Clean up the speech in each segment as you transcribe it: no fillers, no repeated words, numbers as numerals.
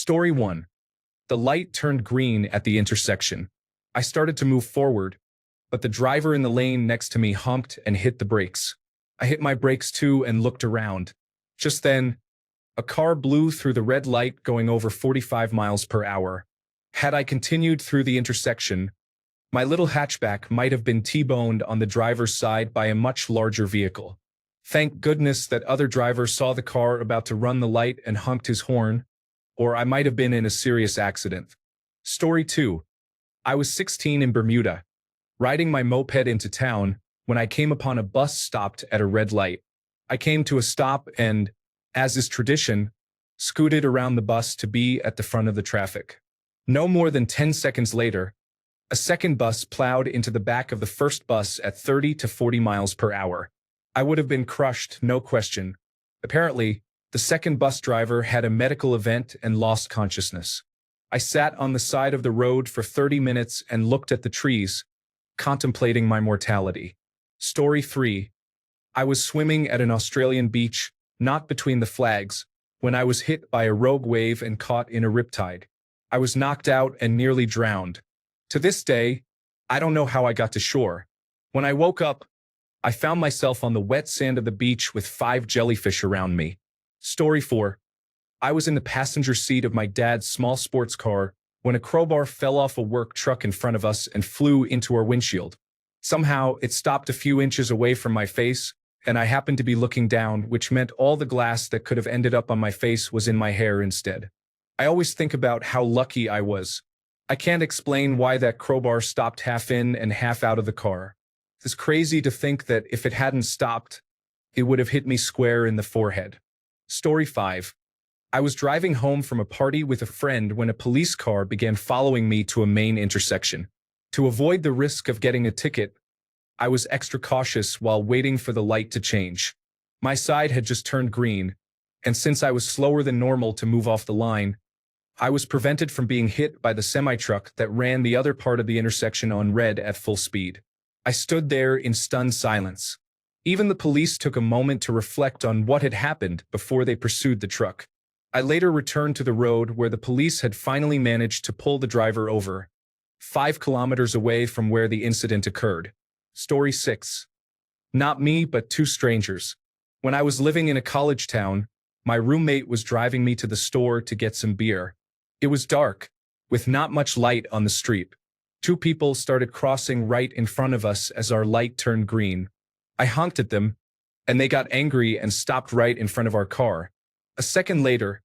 Story 1. The light turned green at the intersection. I started to move forward, but the driver in the lane next to me honked and hit the brakes. I hit my brakes too and looked around. Just then, a car blew through the red light going over 45 miles per hour. Had I continued through the intersection, my little hatchback might have been T-boned on the driver's side by a much larger vehicle. Thank goodness that other driver saw the car about to run the light and honked his horn, or I might have been in a serious accident. Story 2. I was 16 in Bermuda, riding my moped into town when I came upon a bus stopped at a red light. I came to a stop and, as is tradition, scooted around the bus to be at the front of the traffic. No more than 10 seconds later, a second bus plowed into the back of the first bus at 30 to 40 miles per hour. I would have been crushed, no question. Apparently, the second bus driver had a medical event and lost consciousness. I sat on the side of the road for 30 minutes and looked at the trees, contemplating my mortality. Story 3. I was swimming at an Australian beach, not between the flags, when I was hit by a rogue wave and caught in a riptide. I was knocked out and nearly drowned. To this day, I don't know how I got to shore. When I woke up, I found myself on the wet sand of the beach with 5 jellyfish around me. Story 4. I was in the passenger seat of my dad's small sports car when a crowbar fell off a work truck in front of us and flew into our windshield. Somehow, it stopped a few inches away from my face, and I happened to be looking down, which meant all the glass that could have ended up on my face was in my hair instead. I always think about how lucky I was. I can't explain why that crowbar stopped half in and half out of the car. It's crazy to think that if it hadn't stopped, it would have hit me square in the forehead. Story 5. I was driving home from a party with a friend when a police car began following me to a main intersection. To avoid the risk of getting a ticket, I was extra cautious while waiting for the light to change. My side had just turned green, and since I was slower than normal to move off the line, I was prevented from being hit by the semi-truck that ran the other part of the intersection on red at full speed. I stood there in stunned silence. Even the police took a moment to reflect on what had happened before they pursued the truck. I later returned to the road where the police had finally managed to pull the driver over, 5 kilometers away from where the incident occurred. Story 6. Not me, but 2 strangers. When I was living in a college town, my roommate was driving me to the store to get some beer. It was dark, with not much light on the street. 2 people started crossing right in front of us as our light turned green. I honked at them, and they got angry and stopped right in front of our car. A second later,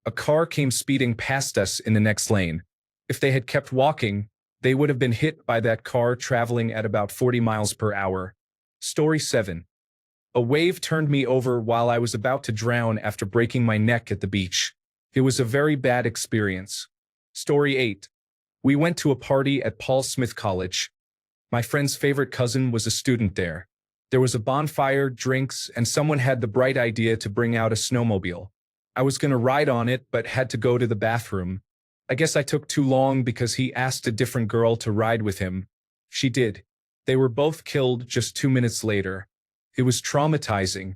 a car came speeding past us in the next lane. If they had kept walking, they would have been hit by that car traveling at about 40 miles per hour. Story 7. A wave turned me over while I was about to drown after breaking my neck at the beach. It was a very bad experience. Story 8. We went to a party at Paul Smith College. My friend's favorite cousin was a student there. There was a bonfire, drinks, and someone had the bright idea to bring out a snowmobile. I was going to ride on it, but had to go to the bathroom. I guess I took too long because he asked a different girl to ride with him. She did. They were both killed just 2 minutes later. It was traumatizing.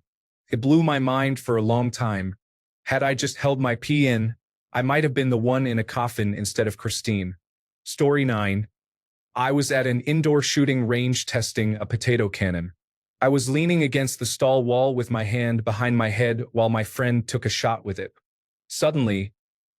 It blew my mind for a long time. Had I just held my pee in, I might have been the one in a coffin instead of Christine. Story 9. I was at an indoor shooting range testing a potato cannon. I was leaning against the stall wall with my hand behind my head while my friend took a shot with it. Suddenly,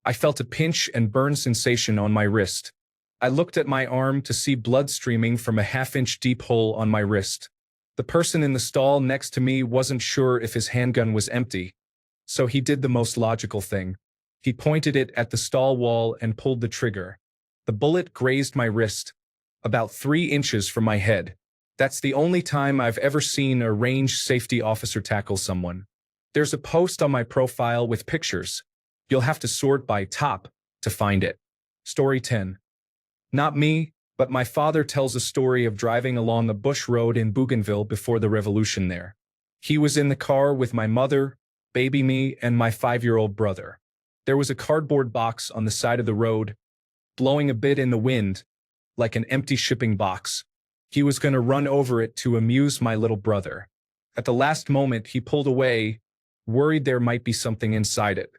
I felt a pinch and burn sensation on my wrist. I looked at my arm to see blood streaming from a half-inch deep hole on my wrist. The person in the stall next to me wasn't sure if his handgun was empty, so he did the most logical thing. He pointed it at the stall wall and pulled the trigger. The bullet grazed my wrist, about 3 inches from my head. That's the only time I've ever seen a range safety officer tackle someone. There's a post on my profile with pictures. You'll have to sort by top to find it. Story 10. Not me, but my father tells a story of driving along a bush road in Bougainville before the revolution there. He was in the car with my mother, baby me, and my 5-year-old brother. There was a cardboard box on the side of the road, blowing a bit in the wind, like an empty shipping box. He was going to run over it to amuse my little brother. At the last moment, he pulled away, worried there might be something inside it.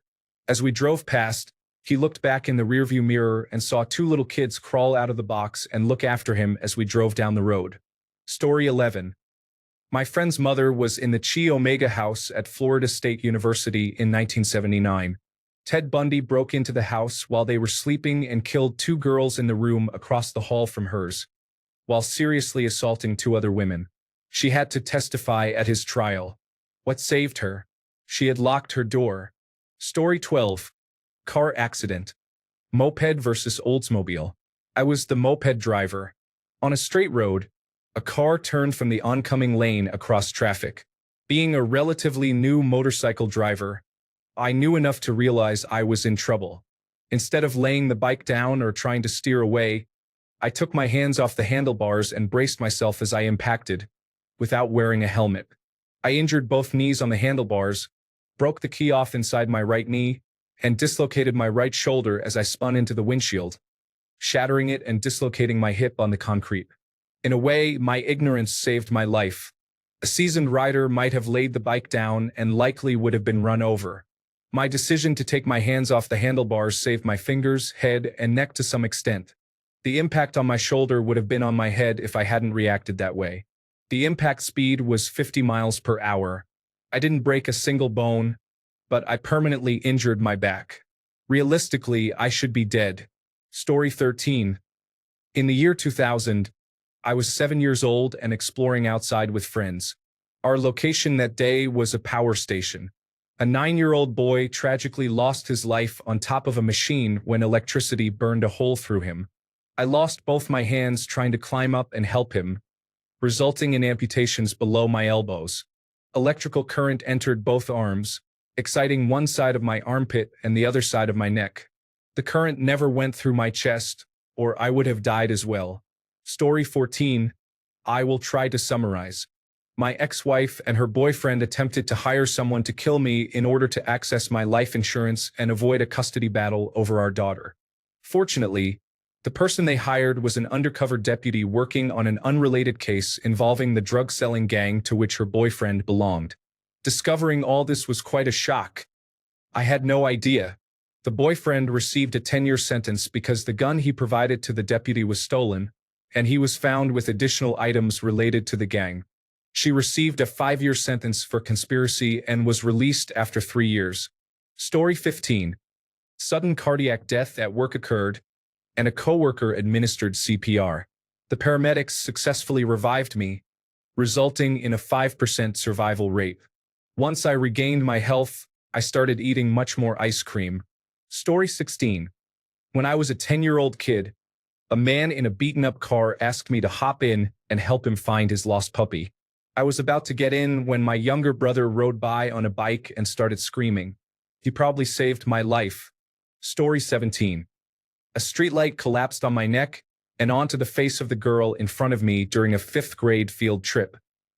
As we drove past, He looked back in the rearview mirror and saw two little kids crawl out of the box and look after him as we drove down the road. Story 11. My friend's mother was in the Chi Omega house at Florida State University in 1979. Ted Bundy broke into the house while they were sleeping and killed two girls in the room across the hall from hers, while seriously assaulting two other women. She had to testify at his trial. What saved her? She had locked her door. Story 12. Car accident. Moped versus Oldsmobile. I was the moped driver. On a straight road, a car turned from the oncoming lane across traffic. Being a relatively new motorcycle driver, I knew enough to realize I was in trouble. Instead of laying the bike down or trying to steer away, I took my hands off the handlebars and braced myself as I impacted, without wearing a helmet. I injured both knees on the handlebars, broke the key off inside my right knee, and dislocated my right shoulder as I spun into the windshield, shattering it and dislocating my hip on the concrete. In a way, my ignorance saved my life. A seasoned rider might have laid the bike down and likely would have been run over. My decision to take my hands off the handlebars saved my fingers, head, and neck to some extent. The impact on my shoulder would have been on my head if I hadn't reacted that way. The impact speed was 50 miles per hour. I didn't break a single bone, but I permanently injured my back. Realistically, I should be dead. Story 13. In the year 2000, I was 7 years old and exploring outside with friends. Our location that day was a power station. A 9-year-old boy tragically lost his life on top of a machine when electricity burned a hole through him. I lost both my hands trying to climb up and help him, resulting in amputations below my elbows. Electrical current entered both arms, exciting one side of my armpit and the other side of my neck. The current never went through my chest, or I would have died as well. Story 14. I will try to summarize. My ex-wife and her boyfriend attempted to hire someone to kill me in order to access my life insurance and avoid a custody battle over our daughter. Fortunately, the person they hired was an undercover deputy working on an unrelated case involving the drug-selling gang to which her boyfriend belonged. Discovering all this was quite a shock. I had no idea. The boyfriend received a 10-year sentence because the gun he provided to the deputy was stolen, and he was found with additional items related to the gang. She received a 5-year sentence for conspiracy and was released after 3 years. Story 15. Sudden cardiac death at work occurred, and a coworker administered CPR. The paramedics successfully revived me, resulting in a 5% survival rate. Once I regained my health, I started eating much more ice cream. Story 16. When I was a 10-year-old kid, a man in a beaten-up car asked me to hop in and help him find his lost puppy. I was about to get in when my younger brother rode by on a bike and started screaming. He probably saved my life. Story 17. A streetlight collapsed on my neck and onto the face of the girl in front of me during a 5th-grade field trip.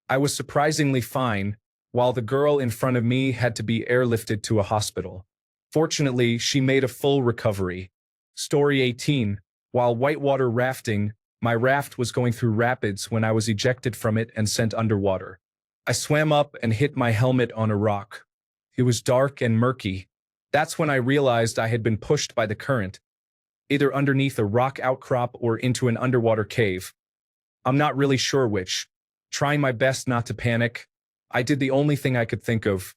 I was surprisingly fine, while the girl in front of me had to be airlifted to a hospital. Fortunately, she made a full recovery. Story 18. While whitewater rafting, my raft was going through rapids when I was ejected from it and sent underwater. I swam up and hit my helmet on a rock. It was dark and murky. That's when I realized I had been pushed by the current, either underneath a rock outcrop or into an underwater cave. I'm not really sure which. Trying my best not to panic, I did the only thing I could think of.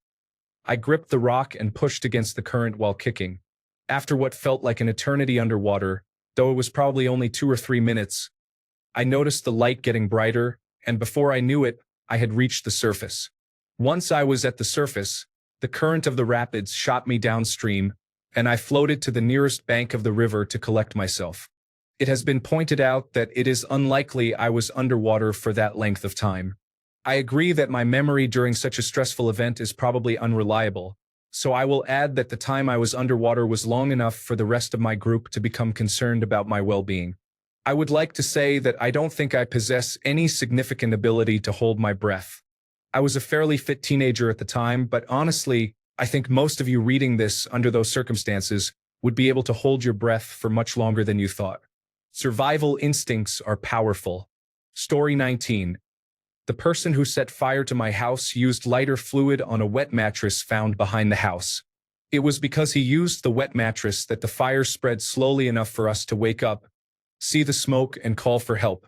I gripped the rock and pushed against the current while kicking. After what felt like an eternity underwater, though it was probably only 2 or 3 minutes, I noticed the light getting brighter, and before I knew it, I had reached the surface. Once I was at the surface, the current of the rapids shot me downstream, and I floated to the nearest bank of the river to collect myself. It has been pointed out that it is unlikely I was underwater for that length of time. I agree that my memory during such a stressful event is probably unreliable, so I will add that the time I was underwater was long enough for the rest of my group to become concerned about my well-being. I would like to say that I don't think I possess any significant ability to hold my breath. I was a fairly fit teenager at the time, but honestly, I think most of you reading this under those circumstances would be able to hold your breath for much longer than you thought. Survival instincts are powerful. Story 19. The person who set fire to my house used lighter fluid on a wet mattress found behind the house. It was because he used the wet mattress that the fire spread slowly enough for us to wake up, see the smoke, and call for help.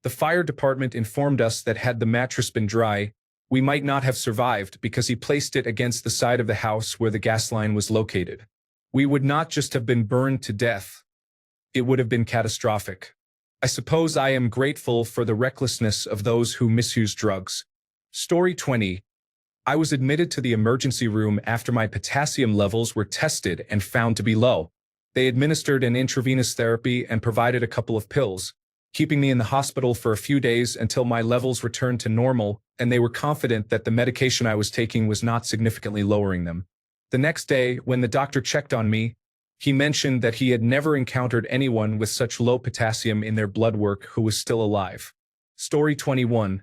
The fire department informed us that had the mattress been dry, we might not have survived because he placed it against the side of the house where the gas line was located. We would not just have been burned to death. It would have been catastrophic. I suppose I am grateful for the recklessness of those who misuse drugs. Story 20. I was admitted to the emergency room after my potassium levels were tested and found to be low. They administered an intravenous therapy and provided a couple of pills, keeping me in the hospital for a few days until my levels returned to normal, and they were confident that the medication I was taking was not significantly lowering them. The next day, when the doctor checked on me, he mentioned that he had never encountered anyone with such low potassium in their blood work who was still alive. Story 21.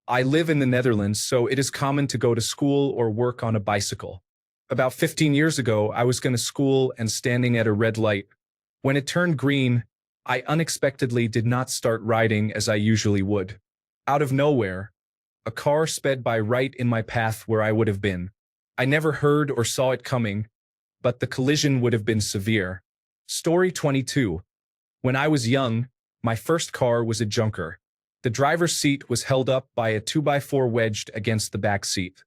I live in the Netherlands, so it is common to go to school or work on a bicycle. About 15 years ago, I was going to school and standing at a red light. When it turned green, I unexpectedly did not start riding as I usually would. Out of nowhere, a car sped by right in my path where I would have been. I never heard or saw it coming, but the collision would have been severe. Story 22. When I was young, my first car was a junker. The driver's seat was held up by a 2x4 wedged against the back seat.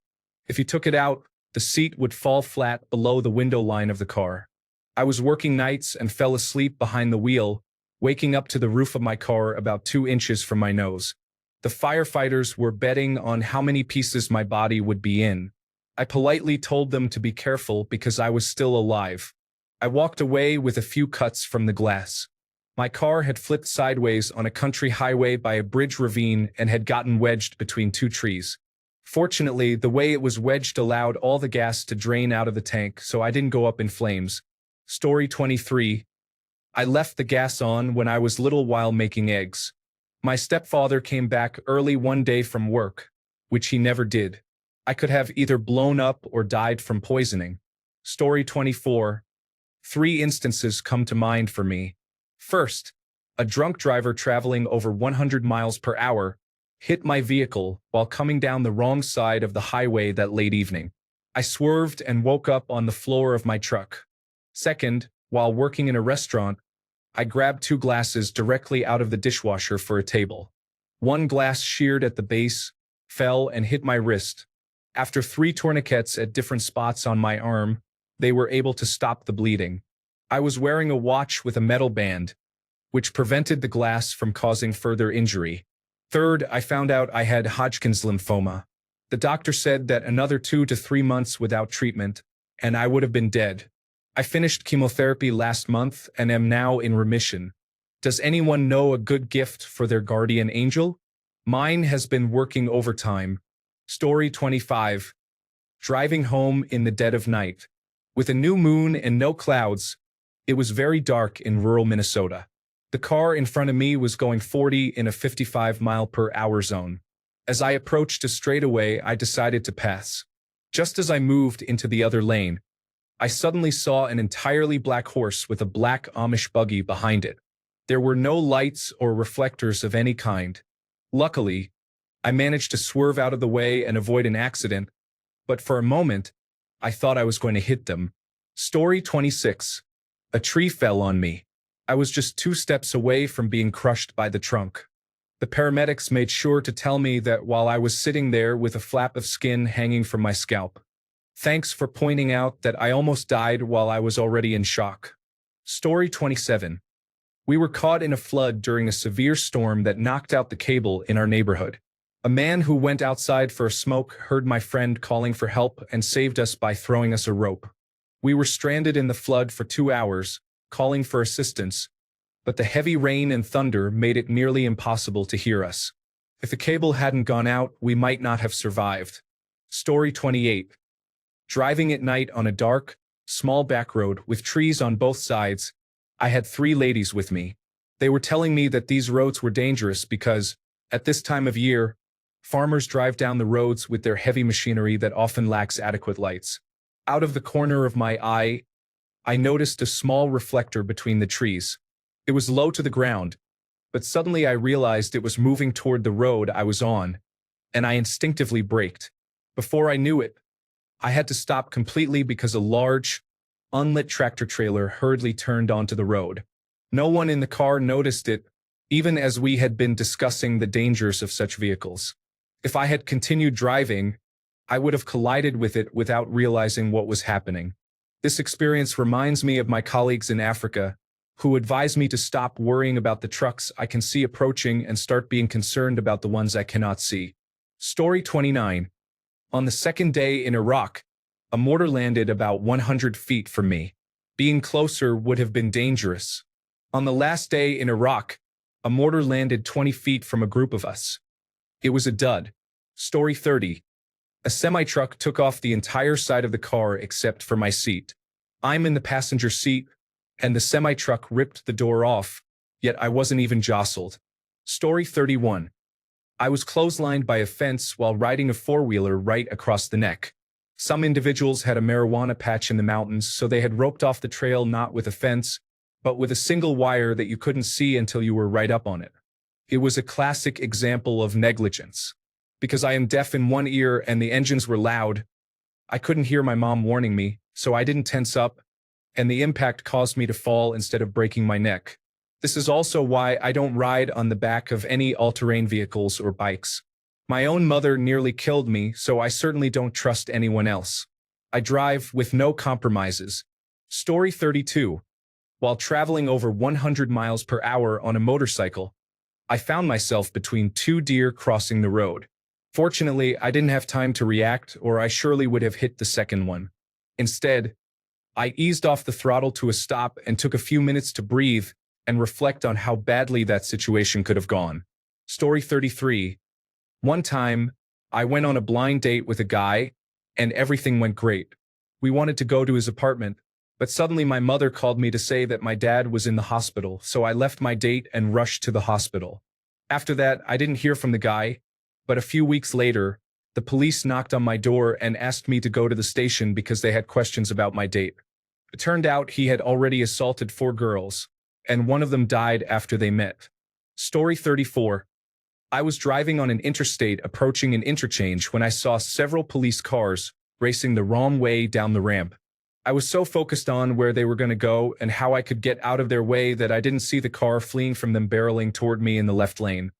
If you took it out, the seat would fall flat below the window line of the car. I was working nights and fell asleep behind the wheel, waking up to the roof of my car about 2 inches from my nose. The firefighters were betting on how many pieces my body would be in. I politely told them to be careful because I was still alive. I walked away with a few cuts from the glass. My car had flipped sideways on a country highway by a bridge ravine and had gotten wedged between 2 trees. Fortunately, the way it was wedged allowed all the gas to drain out of the tank, so I didn't go up in flames. Story 23. I left the gas on when I was little while making eggs. My stepfather came back early one day from work, which he never did. I could have either blown up or died from poisoning. Story 24. 3 instances come to mind for me. First, a drunk driver traveling over 100 miles per hour hit my vehicle while coming down the wrong side of the highway that late evening. I swerved and woke up on the floor of my truck. Second, while working in a restaurant, I grabbed 2 glasses directly out of the dishwasher for a table. One glass sheared at the base, fell, and hit my wrist. After 3 tourniquets at different spots on my arm, they were able to stop the bleeding. I was wearing a watch with a metal band, which prevented the glass from causing further injury. Third, I found out I had Hodgkin's lymphoma. The doctor said that another 2 to 3 months without treatment, and I would have been dead. I finished chemotherapy last month and am now in remission. Does anyone know a good gift for their guardian angel? Mine has been working overtime. Story 25. Driving home in the dead of night. With a new moon and no clouds, it was very dark in rural Minnesota. The car in front of me was going 40 in a 55-mile-per-hour zone. As I approached a straightaway, I decided to pass. Just as I moved into the other lane, I suddenly saw an entirely black horse with a black Amish buggy behind it. There were no lights or reflectors of any kind. Luckily, I managed to swerve out of the way and avoid an accident, but for a moment, I thought I was going to hit them. Story 26. A tree fell on me. I was just 2 steps away from being crushed by the trunk. The paramedics made sure to tell me that while I was sitting there with a flap of skin hanging from my scalp. Thanks for pointing out that I almost died while I was already in shock. Story 27. We were caught in a flood during a severe storm that knocked out the cable in our neighborhood. A man who went outside for a smoke heard my friend calling for help and saved us by throwing us a rope. We were stranded in the flood for 2 hours, calling for assistance, but the heavy rain and thunder made it nearly impossible to hear us. If the cable hadn't gone out, we might not have survived. Story 28. Driving at night on a dark, small back road with trees on both sides, I had 3 ladies with me. They were telling me that these roads were dangerous because, at this time of year, farmers drive down the roads with their heavy machinery that often lacks adequate lights. Out of the corner of my eye, I noticed a small reflector between the trees. It was low to the ground, but suddenly I realized it was moving toward the road I was on, and I instinctively braked. Before I knew it, I had to stop completely because a large, unlit tractor trailer hurriedly turned onto the road. No one in the car noticed it, even as we had been discussing the dangers of such vehicles. If I had continued driving, I would have collided with it without realizing what was happening. This experience reminds me of my colleagues in Africa, who advise me to stop worrying about the trucks I can see approaching and start being concerned about the ones I cannot see. Story 29. On the second day in Iraq, a mortar landed about 100 feet from me. Being closer would have been dangerous. On the last day in Iraq, a mortar landed 20 feet from a group of us. It was a dud. Story 30. A semi-truck took off the entire side of the car except for my seat. I'm in the passenger seat, and the semi-truck ripped the door off, yet I wasn't even jostled. Story 31. I was clotheslined by a fence while riding a four-wheeler right across the neck. Some individuals had a marijuana patch in the mountains, so they had roped off the trail not with a fence, but with a single wire that you couldn't see until you were right up on it. It was a classic example of negligence. Because I am deaf in one ear and the engines were loud, I couldn't hear my mom warning me, so I didn't tense up, and the impact caused me to fall instead of breaking my neck. This is also why I don't ride on the back of any all-terrain vehicles or bikes. My own mother nearly killed me, so I certainly don't trust anyone else. I drive with no compromises. Story 32. While traveling over 100 miles per hour on a motorcycle, I found myself between two deer crossing the road. Fortunately, I didn't have time to react, or I surely would have hit the second one. Instead, I eased off the throttle to a stop and took a few minutes to breathe and reflect on how badly that situation could have gone. Story 33. One time, I went on a blind date with a guy, and everything went great. We wanted to go to his apartment, but suddenly my mother called me to say that my dad was in the hospital, so I left my date and rushed to the hospital. After that, I didn't hear from the guy, but a few weeks later, the police knocked on my door and asked me to go to the station because they had questions about my date. It turned out he had already assaulted 4 girls, and one of them died after they met. Story 34. I was driving on an interstate approaching an interchange when I saw several police cars racing the wrong way down the ramp. I was so focused on where they were going to go and how I could get out of their way that I didn't see the car fleeing from them barreling toward me in the left lane.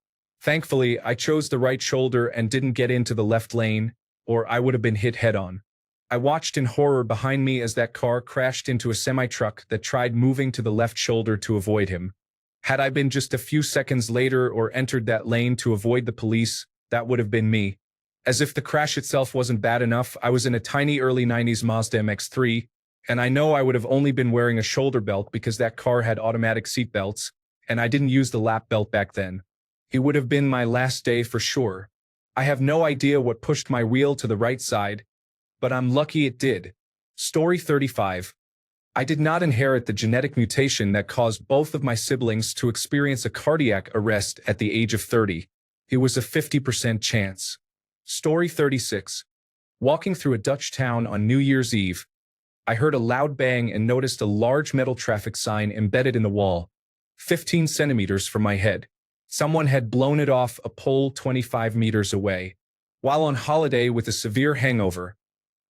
Thankfully, I chose the right shoulder and didn't get into the left lane, or I would have been hit head-on. I watched in horror behind me as that car crashed into a semi-truck that tried moving to the left shoulder to avoid him. Had I been just a few seconds later or entered that lane to avoid the police, that would have been me. As if the crash itself wasn't bad enough, I was in a tiny early 90s Mazda MX-3, and I know I would have only been wearing a shoulder belt because that car had automatic seat belts, and I didn't use the lap belt back then. It would have been my last day for sure. I have no idea what pushed my wheel to the right side, but I'm lucky it did. Story 35. I did not inherit the genetic mutation that caused both of my siblings to experience a cardiac arrest at the age of 30. It was a 50% chance. Story 36. Walking through a Dutch town on New Year's Eve, I heard a loud bang and noticed a large metal traffic sign embedded in the wall, 15 centimeters from my head. Someone had blown it off a pole 25 meters away. While on holiday with a severe hangover,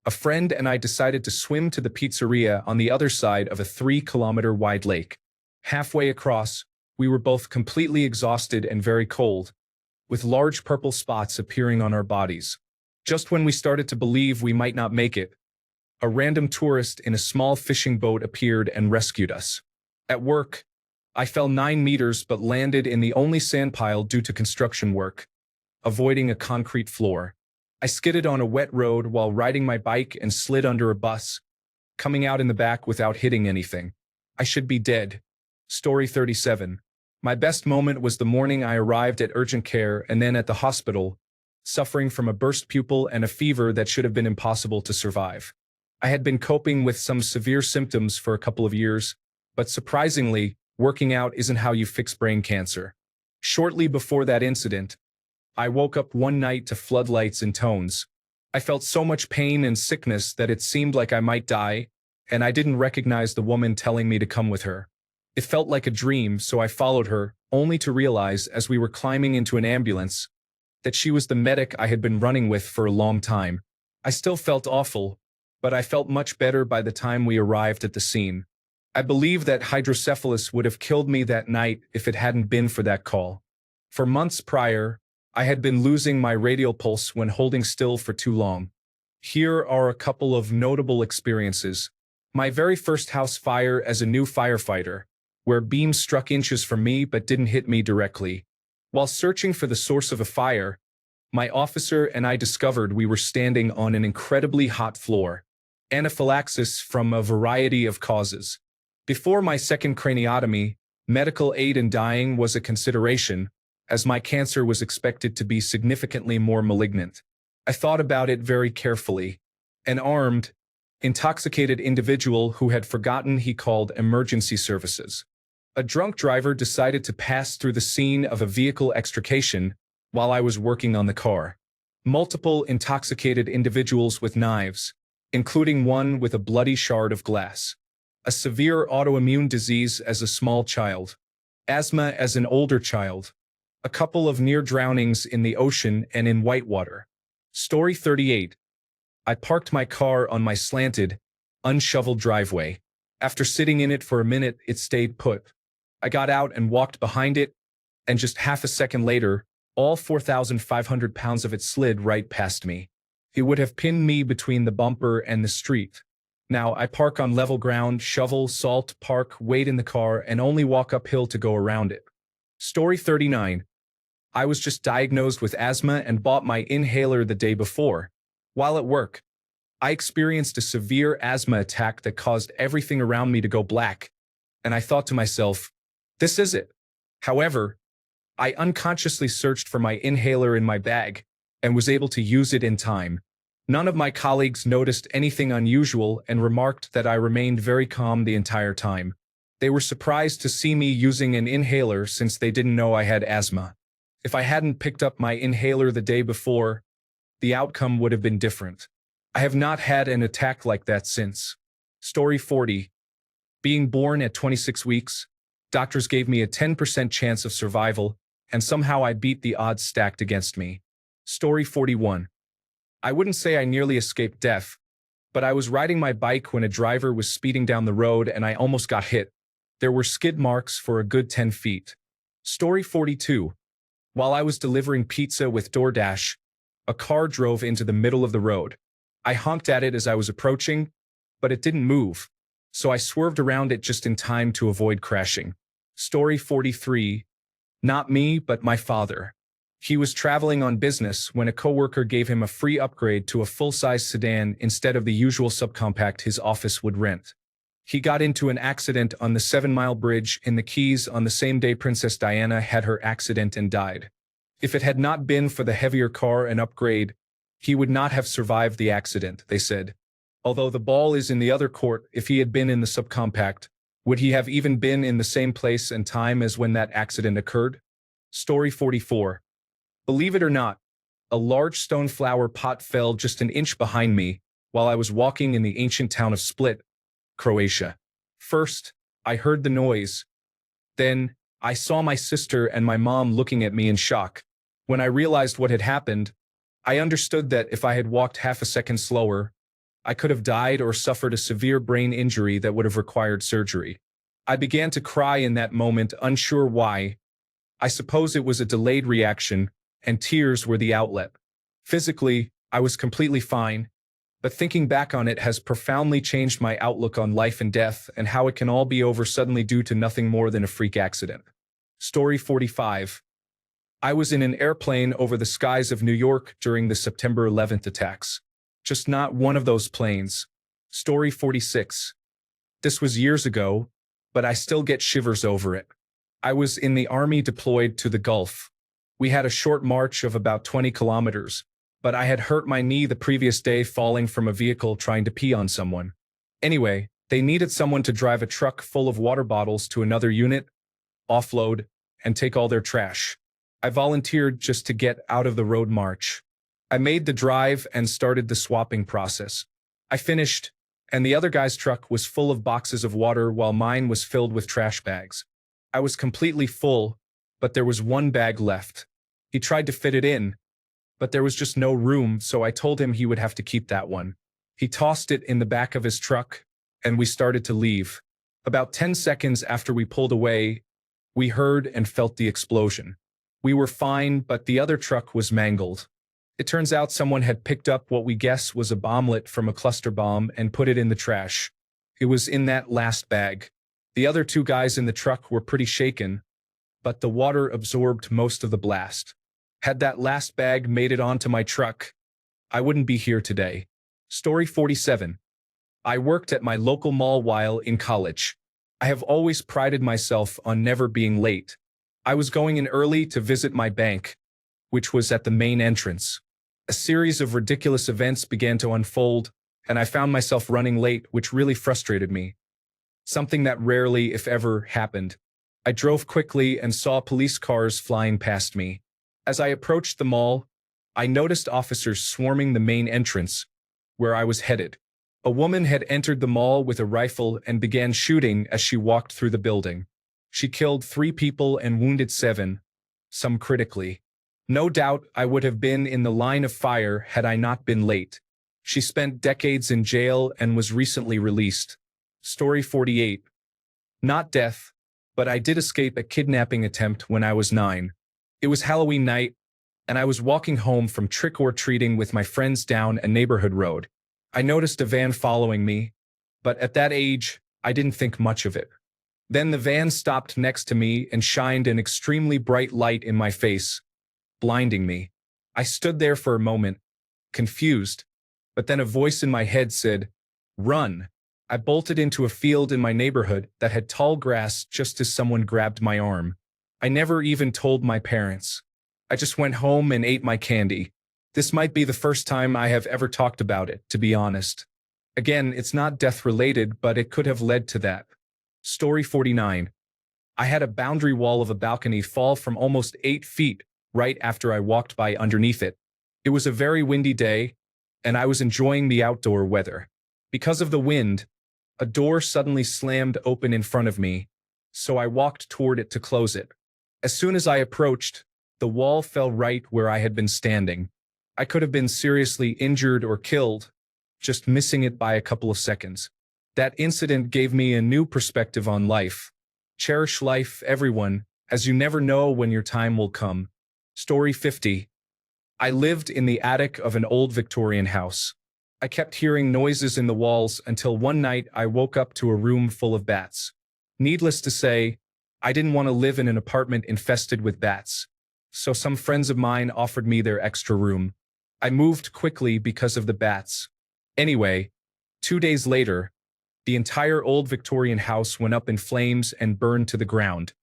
a friend and I decided to swim to the pizzeria on the other side of a 3-kilometer-wide lake. Halfway across, we were both completely exhausted and very cold, with large purple spots appearing on our bodies. Just when we started to believe we might not make it, a random tourist in a small fishing boat appeared and rescued us. At work, I fell 9 meters but landed in the only sand pile due to construction work, avoiding a concrete floor. I skidded on a wet road while riding my bike and slid under a bus, coming out in the back without hitting anything. I should be dead. Story 37. My best moment was the morning I arrived at urgent care and then at the hospital, suffering from a burst pupil and a fever that should have been impossible to survive. I had been coping with some severe symptoms for a couple of years, but surprisingly, working out isn't how you fix brain cancer. Shortly before that incident, I woke up one night to floodlights and tones. I felt so much pain and sickness that it seemed like I might die, and I didn't recognize the woman telling me to come with her. It felt like a dream, so I followed her, only to realize as we were climbing into an ambulance that she was the medic I had been running with for a long time. I still felt awful, but I felt much better by the time we arrived at the scene. I believe that hydrocephalus would have killed me that night if it hadn't been for that call. For months prior, I had been losing my radial pulse when holding still for too long. Here are a couple of notable experiences. My very first house fire as a new firefighter, where beams struck inches from me but didn't hit me directly. While searching for the source of a fire, my officer and I discovered we were standing on an incredibly hot floor. Anaphylaxis from a variety of causes. Before my second craniotomy, medical aid in dying was a consideration, as my cancer was expected to be significantly more malignant. I thought about it very carefully. An armed, intoxicated individual who had forgotten he called emergency services. A drunk driver decided to pass through the scene of a vehicle extrication while I was working on the car. Multiple intoxicated individuals with knives, including one with a bloody shard of glass. A severe autoimmune disease as a small child. Asthma as an older child. A couple of near drownings in the ocean and in whitewater. Story 38. I parked my car on my slanted, unshoveled driveway. After sitting in it for a minute, it stayed put. I got out and walked behind it, and just half a second later, all 4,500 pounds of it slid right past me. It would have pinned me between the bumper and the street. Now, I park on level ground, shovel, salt, park, wait in the car, and only walk uphill to go around it. Story 39. I was just diagnosed with asthma and bought my inhaler the day before. While at work, I experienced a severe asthma attack that caused everything around me to go black, and I thought to myself, this is it. However, I unconsciously searched for my inhaler in my bag and was able to use it in time. None of my colleagues noticed anything unusual and remarked that I remained very calm the entire time. They were surprised to see me using an inhaler since they didn't know I had asthma. If I hadn't picked up my inhaler the day before, the outcome would have been different. I have not had an attack like that since. Story 40. Being born at 26 weeks, doctors gave me a 10% chance of survival, and somehow I beat the odds stacked against me. Story 41. I wouldn't say I nearly escaped death, but I was riding my bike when a driver was speeding down the road and I almost got hit. There were skid marks for a good 10 feet. Story 42. While I was delivering pizza with DoorDash, a car drove into the middle of the road. I honked at it as I was approaching, but it didn't move, so I swerved around it just in time to avoid crashing. Story 43. Not me, but my father. He was traveling on business when a coworker gave him a free upgrade to a full-size sedan instead of the usual subcompact his office would rent. He got into an accident on the 7-Mile Bridge in the Keys on the same day Princess Diana had her accident and died. If it had not been for the heavier car and upgrade, he would not have survived the accident, they said. Although the ball is in the other court, if he had been in the subcompact, would he have even been in the same place and time as when that accident occurred? Story 44. Believe it or not, a large stone flower pot fell just an inch behind me while I was walking in the ancient town of Split, Croatia. First, I heard the noise. Then, I saw my sister and my mom looking at me in shock. When I realized what had happened, I understood that if I had walked half a second slower, I could have died or suffered a severe brain injury that would have required surgery. I began to cry in that moment, unsure why. I suppose it was a delayed reaction, and tears were the outlet. Physically, I was completely fine, but thinking back on it has profoundly changed my outlook on life and death and how it can all be over suddenly due to nothing more than a freak accident. Story 45. I was in an airplane over the skies of New York during the September 11th attacks. Just not one of those planes. Story 46. This was years ago, but I still get shivers over it. I was in the army deployed to the Gulf. We had a short march of about 20 kilometers, but I had hurt my knee the previous day falling from a vehicle trying to pee on someone. Anyway, they needed someone to drive a truck full of water bottles to another unit, offload, and take all their trash. I volunteered just to get out of the road march. I made the drive and started the swapping process. I finished, and the other guy's truck was full of boxes of water while mine was filled with trash bags. I was completely full, but there was one bag left. He tried to fit it in, but there was just no room, so I told him he would have to keep that one. He tossed it in the back of his truck, and we started to leave. About 10 seconds after we pulled away, we heard and felt the explosion. We were fine, but the other truck was mangled. It turns out someone had picked up what we guess was a bomblet from a cluster bomb and put it in the trash. It was in that last bag. The other two guys in the truck were pretty shaken, but the water absorbed most of the blast. Had that last bag made it onto my truck, I wouldn't be here today. Story 47. I worked at my local mall while in college. I have always prided myself on never being late. I was going in early to visit my bank, which was at the main entrance. A series of ridiculous events began to unfold, and I found myself running late, which really frustrated me. Something that rarely, if ever, happened. I drove quickly and saw police cars flying past me. As I approached the mall, I noticed officers swarming the main entrance, where I was headed. A woman had entered the mall with a rifle and began shooting as she walked through the building. She killed 3 people and wounded 7, some critically. No doubt I would have been in the line of fire had I not been late. She spent decades in jail and was recently released. Story 48. Not death, but I did escape a kidnapping attempt when I was 9. It was Halloween night, and I was walking home from trick-or-treating with my friends down a neighborhood road. I noticed a van following me, but at that age, I didn't think much of it. Then the van stopped next to me and shined an extremely bright light in my face, blinding me. I stood there for a moment, confused, but then a voice in my head said, "Run." I bolted into a field in my neighborhood that had tall grass just as someone grabbed my arm. I never even told my parents. I just went home and ate my candy. This might be the first time I have ever talked about it, to be honest. Again, it's not death-related, but it could have led to that. Story 49. I had a boundary wall of a balcony fall from almost 8 feet right after I walked by underneath it. It was a very windy day, and I was enjoying the outdoor weather. Because of the wind, a door suddenly slammed open in front of me, so I walked toward it to close it. As soon as I approached, the wall fell right where I had been standing. I could have been seriously injured or killed, just missing it by a couple of seconds. That incident gave me a new perspective on life. Cherish life, everyone, as you never know when your time will come. Story 50. I lived in the attic of an old Victorian house. I kept hearing noises in the walls until one night I woke up to a room full of bats. Needless to say, I didn't want to live in an apartment infested with bats, so some friends of mine offered me their extra room. I moved quickly because of the bats. Anyway, 2 days later, the entire old Victorian house went up in flames and burned to the ground.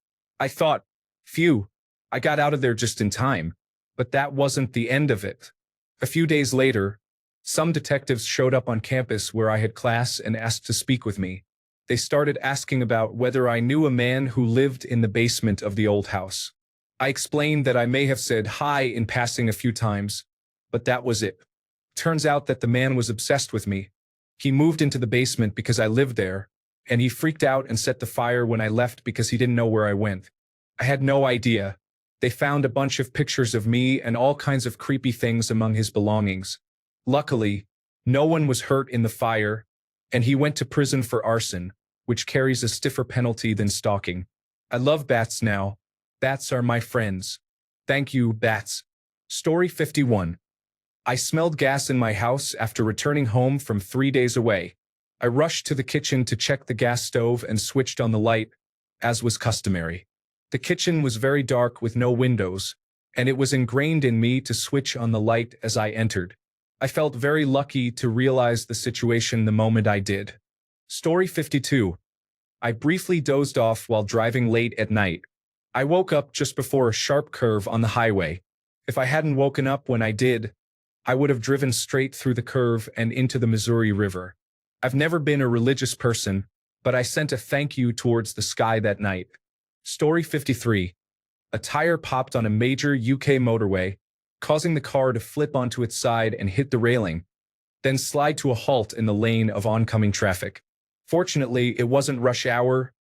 I thought, phew, I got out of there just in time. But that wasn't the end of it. A few days later, some detectives showed up on campus where I had class and asked to speak with me. They started asking about whether I knew a man who lived in the basement of the old house. I explained that I may have said hi in passing a few times, but that was it. Turns out that the man was obsessed with me. He moved into the basement because I lived there, and he freaked out and set the fire when I left because he didn't know where I went. I had no idea. They found a bunch of pictures of me and all kinds of creepy things among his belongings. Luckily, no one was hurt in the fire, and he went to prison for arson, which carries a stiffer penalty than stalking. I love bats now. Bats are my friends. Thank you, bats. Story 51. I smelled gas in my house after returning home from 3 days away. I rushed to the kitchen to check the gas stove and switched on the light, as was customary. The kitchen was very dark with no windows, and it was ingrained in me to switch on the light as I entered. I felt very lucky to realize the situation the moment I did. Story 52. I briefly dozed off while driving late at night. I woke up just before a sharp curve on the highway. If I hadn't woken up when I did, I would have driven straight through the curve and into the Missouri River. I've never been a religious person, but I sent a thank you towards the sky that night. Story 53. A tire popped on a major UK motorway, causing the car to flip onto its side and hit the railing, then slide to a halt in the lane of oncoming traffic. Fortunately, it wasn't rush hour,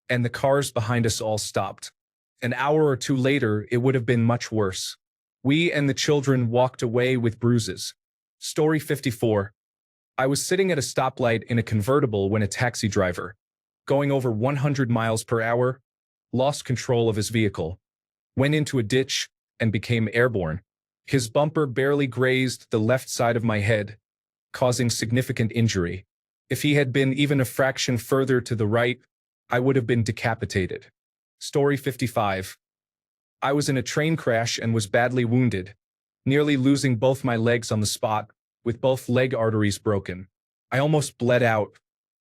and the cars behind us all stopped. An hour or two later, it would have been much worse. We and the children walked away with bruises. Story 54. I was sitting at a stoplight in a convertible when a taxi driver, going over 100 miles per hour, lost control of his vehicle, went into a ditch, and became airborne. His bumper barely grazed the left side of my head, causing significant injury. If he had been even a fraction further to the right, I would have been decapitated. Story 55. I was in a train crash and was badly wounded, nearly losing both my legs on the spot, with both leg arteries broken. I almost bled out.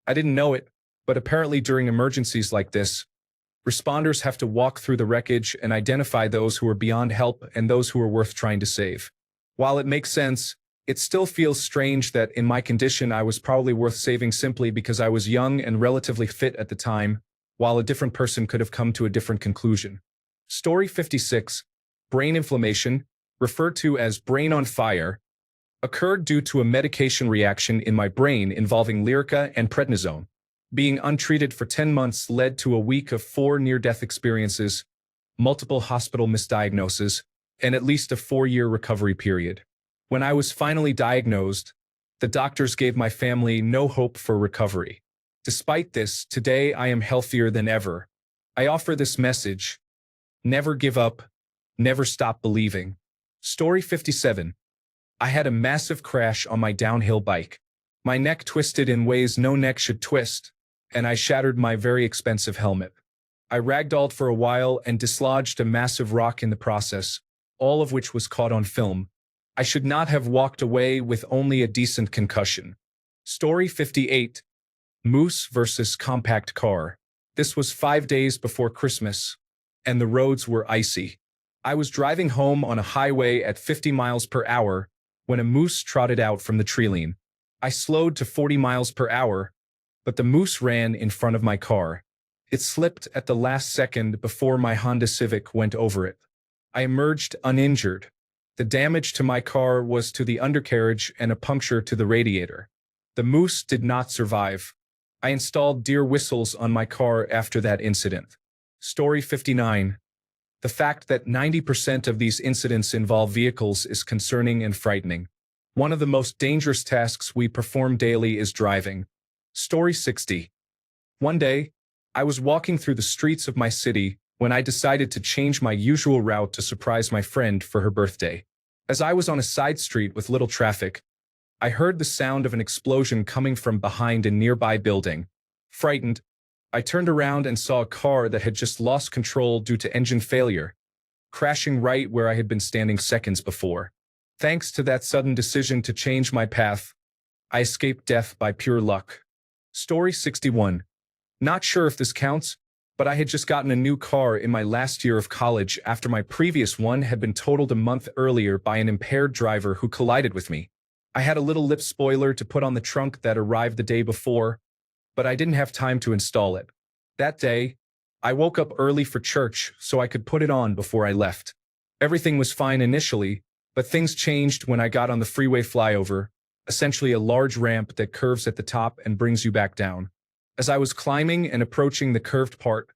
I didn't know it, but apparently during emergencies like this, responders have to walk through the wreckage and identify those who are beyond help and those who are worth trying to save. While it makes sense, it still feels strange that in my condition I was probably worth saving simply because I was young and relatively fit at the time, while a different person could have come to a different conclusion. Story 56. Brain inflammation, referred to as brain on fire, occurred due to a medication reaction in my brain involving Lyrica and prednisone. Being untreated for 10 months led to a week of 4 near-death experiences, multiple hospital misdiagnoses, and at least a 4-year recovery period. When I was finally diagnosed, the doctors gave my family no hope for recovery. Despite this, today I am healthier than ever. I offer this message: never give up, never stop believing. Story 57. I had a massive crash on my downhill bike. My neck twisted in ways no neck should twist, and I shattered my very expensive helmet. I ragdolled for a while and dislodged a massive rock in the process, all of which was caught on film. I should not have walked away with only a decent concussion. Story 58. Moose versus compact car. This was 5 days before Christmas, and the roads were icy. I was driving home on a highway at 50 miles per hour when a moose trotted out from the tree line. I slowed to 40 miles per hour, but the moose ran in front of my car. It slipped at the last second before my Honda Civic went over it. I emerged uninjured. The damage to my car was to the undercarriage and a puncture to the radiator. The moose did not survive. I installed deer whistles on my car after that incident. Story 59. The fact that 90% of these incidents involve vehicles is concerning and frightening. One of the most dangerous tasks we perform daily is driving. Story 60. One day, I was walking through the streets of my city when I decided to change my usual route to surprise my friend for her birthday. As I was on a side street with little traffic, I heard the sound of an explosion coming from behind a nearby building. Frightened, I turned around and saw a car that had just lost control due to engine failure, crashing right where I had been standing seconds before. Thanks to that sudden decision to change my path, I escaped death by pure luck. Story 61. Not sure if this counts, but I had just gotten a new car in my last year of college after my previous one had been totaled a month earlier by an impaired driver who collided with me. I had a little lip spoiler to put on the trunk that arrived the day before, but I didn't have time to install it. That day, I woke up early for church so I could put it on before I left. Everything was fine initially, but things changed when I got on the freeway flyover, essentially a large ramp that curves at the top and brings you back down. As I was climbing and approaching the curved part,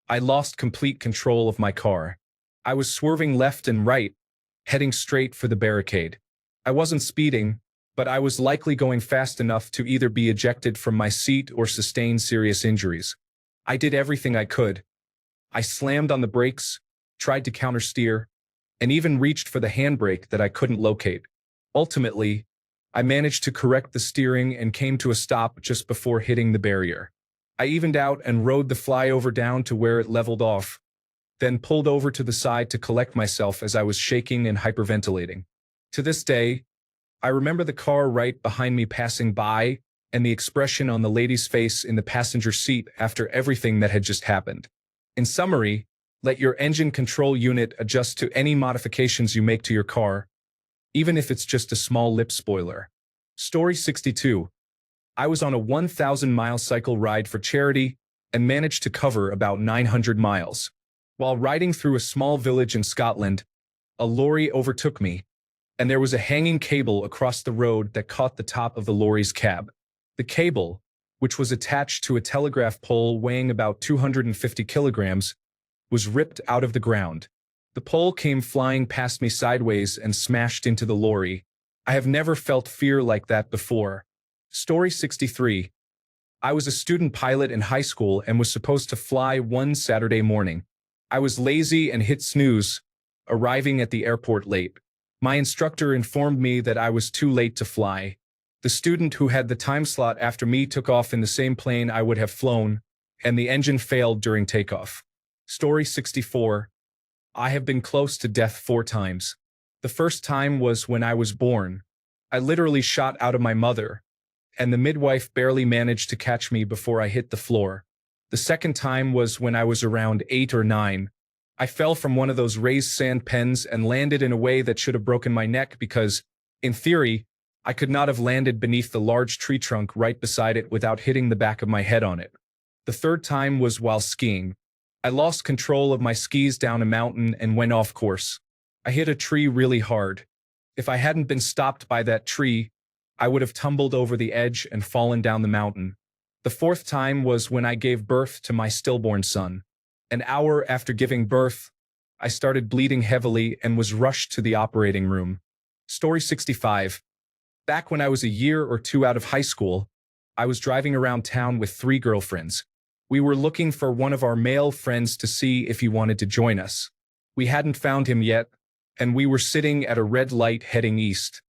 I lost complete control of my car. I was swerving left and right, heading straight for the barricade. I wasn't speeding, but I was likely going fast enough to either be ejected from my seat or sustain serious injuries. I did everything I could. I slammed on the brakes, tried to countersteer, and even reached for the handbrake that I couldn't locate. Ultimately, I managed to correct the steering and came to a stop just before hitting the barrier. I evened out and rode the flyover down to where it leveled off, then pulled over to the side to collect myself as I was shaking and hyperventilating. To this day, I remember the car right behind me passing by and the expression on the lady's face in the passenger seat after everything that had just happened. In summary, let your engine control unit adjust to any modifications you make to your car, even if it's just a small lip spoiler. Story 62. I was on a 1,000-mile cycle ride for charity and managed to cover about 900 miles. While riding through a small village in Scotland, a lorry overtook me, and there was a hanging cable across the road that caught the top of the lorry's cab. The cable, which was attached to a telegraph pole weighing about 250 kilograms, was ripped out of the ground. The pole came flying past me sideways and smashed into the lorry. I have never felt fear like that before. Story 63. I was a student pilot in high school and was supposed to fly one Saturday morning. I was lazy and hit snooze, arriving at the airport late. My instructor informed me that I was too late to fly. The student who had the time slot after me took off in the same plane I would have flown, and the engine failed during takeoff. Story 64. I have been close to death 4 times. The first time was when I was born. I literally shot out of my mother, and the midwife barely managed to catch me before I hit the floor. The second time was when I was around 8 or 9. I fell from one of those raised sand pens and landed in a way that should have broken my neck because, in theory, I could not have landed beneath the large tree trunk right beside it without hitting the back of my head on it. The third time was while skiing. I lost control of my skis down a mountain and went off course. I hit a tree really hard. If I hadn't been stopped by that tree, I would have tumbled over the edge and fallen down the mountain. The fourth time was when I gave birth to my stillborn son. An hour after giving birth, I started bleeding heavily and was rushed to the operating room. Story 65. Back when I was a year or 2 out of high school, I was driving around town with 3 girlfriends. We were looking for one of our male friends to see if he wanted to join us. We hadn't found him yet, and we were sitting at a red light heading east.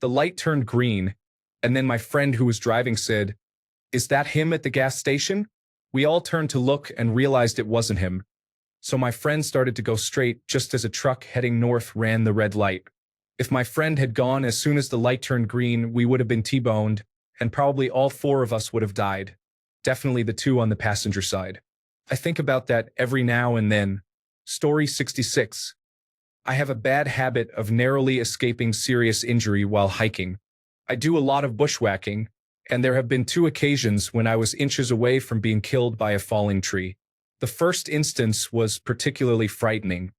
The light turned green, and then my friend who was driving said, "Is that him at the gas station?" We all turned to look and realized it wasn't him. So my friend started to go straight just as a truck heading north ran the red light. If my friend had gone as soon as the light turned green, we would have been T-boned, and probably all 4 of us would have died. Definitely the 2 on the passenger side. I think about that every now and then. Story 66. I have a bad habit of narrowly escaping serious injury while hiking. I do a lot of bushwhacking, and there have been 2 occasions when I was inches away from being killed by a falling tree. The first instance was particularly frightening.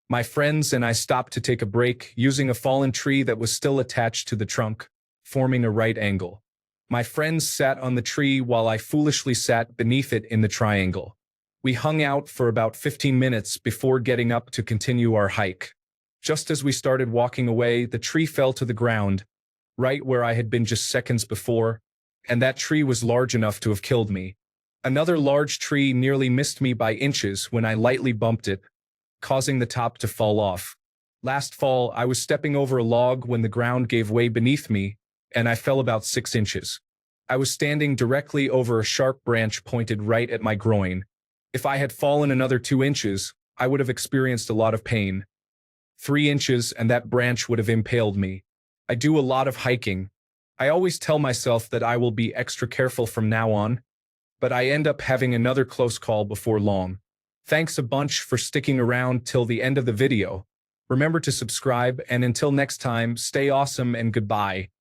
My friends and I stopped to take a break using a fallen tree that was still attached to the trunk, forming a right angle. My friends sat on the tree while I foolishly sat beneath it in the triangle. We hung out for about 15 minutes before getting up to continue our hike. Just as we started walking away, the tree fell to the ground, right where I had been just seconds before, and that tree was large enough to have killed me. Another large tree nearly missed me by inches when I lightly bumped it, causing the top to fall off. Last fall, I was stepping over a log when the ground gave way beneath me, and I fell about 6 inches. I was standing directly over a sharp branch pointed right at my groin. If I had fallen another 2 inches, I would have experienced a lot of pain. 3 inches and that branch would have impaled me. I do a lot of hiking. I always tell myself that I will be extra careful from now on, but I end up having another close call before long. Thanks a bunch for sticking around till the end of the video. Remember to subscribe, and until next time, stay awesome and goodbye.